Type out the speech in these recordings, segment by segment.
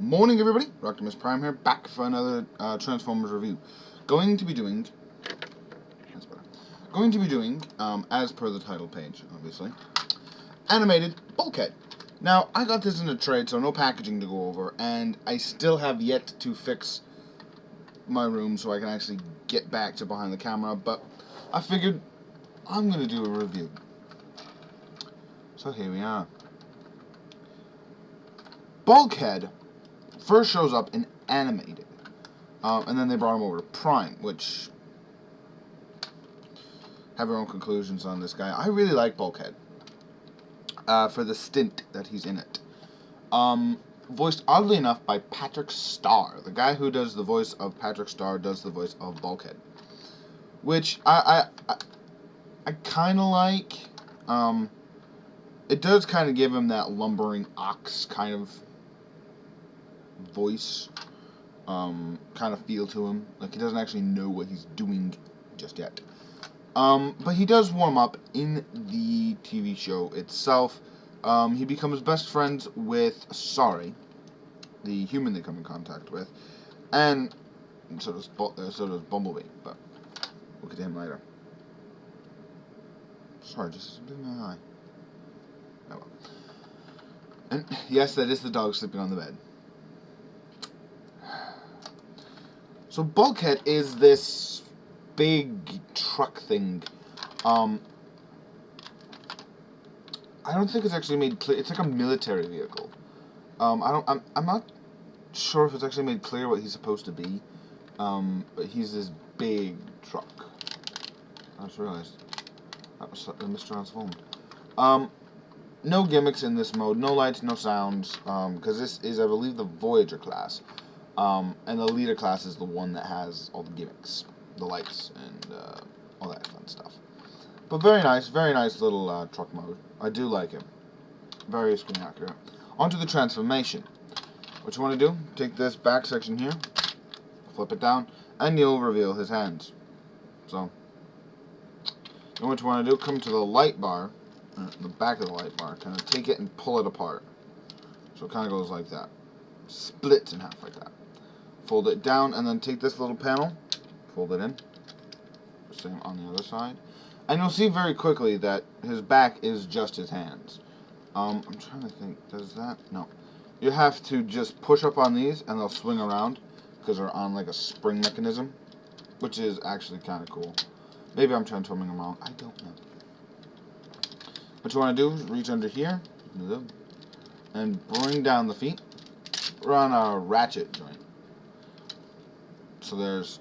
Morning, everybody. Optimus Prime here, back for another Transformers review. Going to be doing, as per the title page, obviously, animated Bulkhead. Now, I got this in a trade, so no packaging to go over, and I still have yet to fix my room so I can actually get back to behind the camera, but I figured I'm going to do a review. So here we are. Bulkhead first shows up in animated, and then they brought him over to Prime, which have your own conclusions on this guy. I really like Bulkhead for the stint that he's in it. Voiced oddly enough by Patrick Star. The guy who does the voice of Patrick Star does the voice of Bulkhead, which I kind of like. It does kind of give him that lumbering ox kind of voice, kind of feel to him. Like he doesn't actually know what he's doing just yet. But he does warm up in the TV show itself. He becomes best friends with Sorry, the human they come in contact with, and so does Bumblebee, but we'll get to him later. Sorry, just a bit in my eye. Oh well. And yes, that is the dog sleeping on the bed. So Bulkhead is this big truck thing. I don't think it's actually made clear. It's like a military vehicle. I'm not sure if it's actually made clear what he's supposed to be. But he's this big truck. I just realized that was mistransformed. No gimmicks in this mode. No lights, no sounds. Because this is, I believe, the Voyager class. And the leader class is the one that has all the gimmicks, the lights, and all that fun stuff. But very nice little truck mode. I do like it. Very screen accurate. Onto the transformation. What you want to do, take this back section here, flip it down, and you'll reveal his hands. So, then what you want to do, come to the light bar, the back of the light bar, kind of take it and pull it apart. So it kind of goes like that. Splits in half like that. Fold it down, and then take this little panel, fold it in. Same on the other side. And you'll see very quickly that his back is just his hands. I'm trying to think, does that? No. You have to just push up on these, and they'll swing around, because they're on like a spring mechanism, which is actually kind of cool. Maybe I'm transforming them wrong. I don't know. What you want to do is reach under here, and bring down the feet. We're on a ratchet joint. So there's,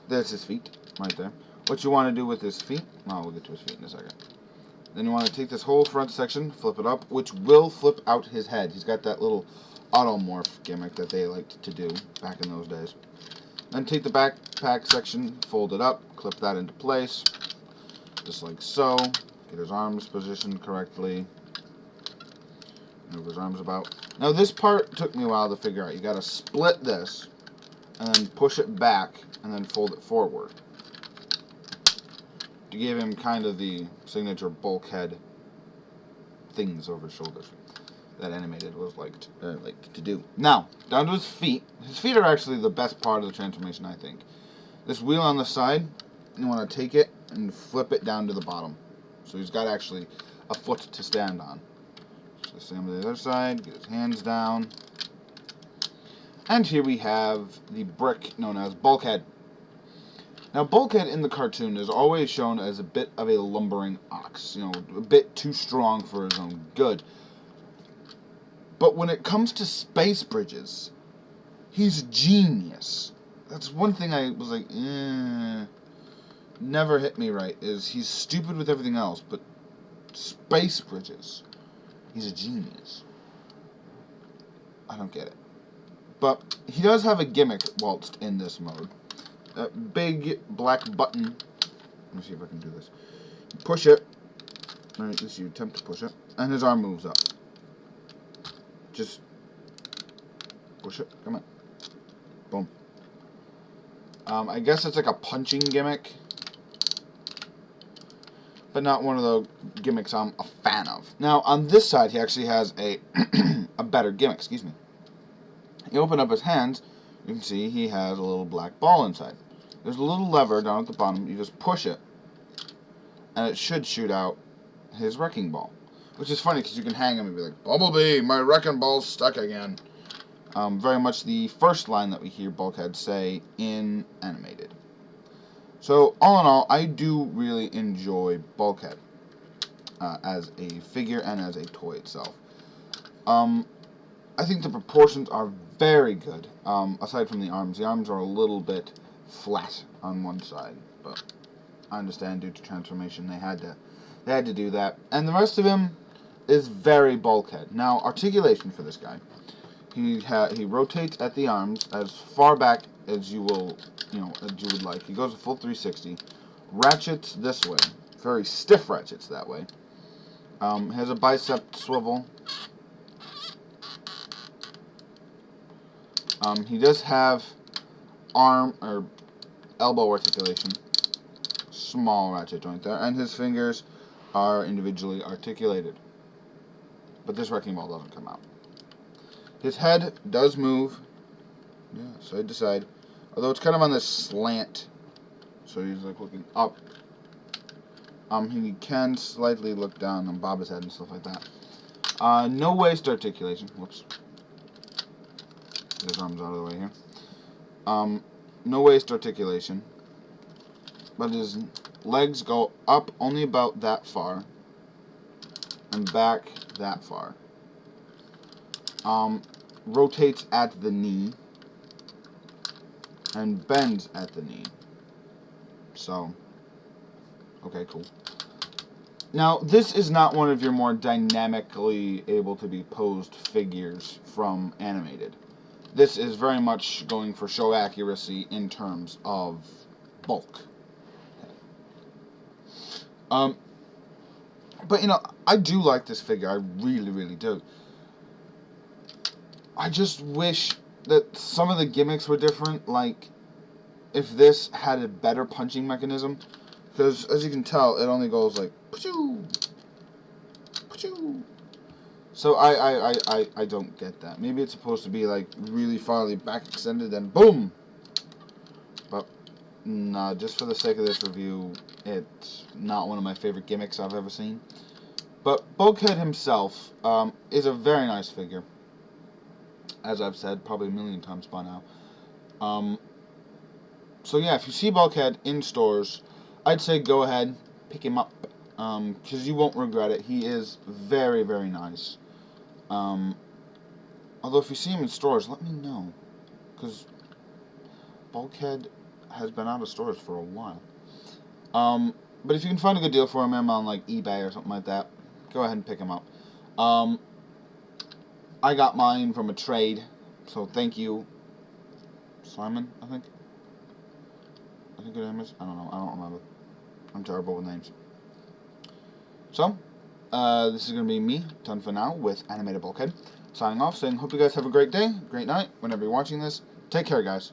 there's his feet, right there. What you want to do with his feet, we'll get to his feet in a second. Then you want to take this whole front section, flip it up, which will flip out his head. He's got that little automorph gimmick that they liked to do back in those days. Then take the backpack section, fold it up, clip that into place, just like so. Get his arms positioned correctly. Move his arms about. Now this part took me a while to figure out. You got to split this, and then push it back, and then fold it forward, to give him kind of the signature Bulkhead things over his shoulders that animated was like to do. Now, down to his feet. His feet are actually the best part of the transformation, I think. This wheel on the side, you want to take it and flip it down to the bottom. So he's got actually a foot to stand on. So same with the other side, get his hands down. And here we have the brick known as Bulkhead. Now, Bulkhead in the cartoon is always shown as a bit of a lumbering ox, a bit too strong for his own good. But when it comes to space bridges, he's genius. That's one thing I was like, never hit me right, is he's stupid with everything else, but space bridges, he's a genius. I don't get it. But he does have a gimmick whilst in this mode. A big black button. Let me see if I can do this. You push it. Or at least you attempt to push it. And his arm moves up. Just push it. Come on. Boom. I guess it's like a punching gimmick. But not one of the gimmicks I'm a fan of. Now, on this side, he actually has a better gimmick. Excuse me. You open up his hands, you can see he has a little black ball inside. There's a little lever down at the bottom, you just push it, and it should shoot out his wrecking ball. Which is funny, because you can hang him and be like, Bumblebee, my wrecking ball's stuck again. Very much the first line that we hear Bulkhead say in animated. So, all in all, I do really enjoy Bulkhead as a figure and as a toy itself. I think the proportions are very good, aside from the arms. The arms are a little bit flat on one side, but I understand due to transformation they had to do that. And the rest of him is very Bulkhead. Now, articulation for this guy. He rotates at the arms as far back as you would like. He goes a full 360. Ratchets this way. Very stiff ratchets that way. Has a bicep swivel. He does have arm or elbow articulation. Small ratchet joint there. And his fingers are individually articulated. But this wrecking ball doesn't come out. His head does move, side to side, although it's kind of on this slant, so he's like looking up. He can slightly look down and bob his head and stuff like that. No waist articulation. Whoops. His arm's out of the way here. No waist articulation, but his legs go up only about that far, and back that far. Rotates at the knee and bends at the knee. So, okay, cool. Now, this is not one of your more dynamically able to be posed figures from animated. This is very much going for show accuracy in terms of bulk. But, I do like this figure. I really, really do. I just wish that some of the gimmicks were different, like if this had a better punching mechanism, because as you can tell, it only goes like pachoo, pachoo. So I don't get that. Maybe it's supposed to be like really farly back extended and boom. But nah, just for the sake of this review, it's not one of my favorite gimmicks I've ever seen. But Bulkhead himself is a very nice figure. As I've said, probably a million times by now. So yeah, if you see Bulkhead in stores, I'd say go ahead, pick him up, because you won't regret it. He is very, very nice. Although if you see him in stores, let me know, because Bulkhead has been out of stores for a while. But if you can find a good deal for him on like eBay or something like that, go ahead and pick him up. I got mine from a trade, so thank you, Simon, I think your name is? I don't know, I don't remember. I'm terrible with names. So, this is going to be me, done for now, with Animated Bulkhead, signing off, saying, hope you guys have a great day, great night, whenever you're watching this. Take care, guys.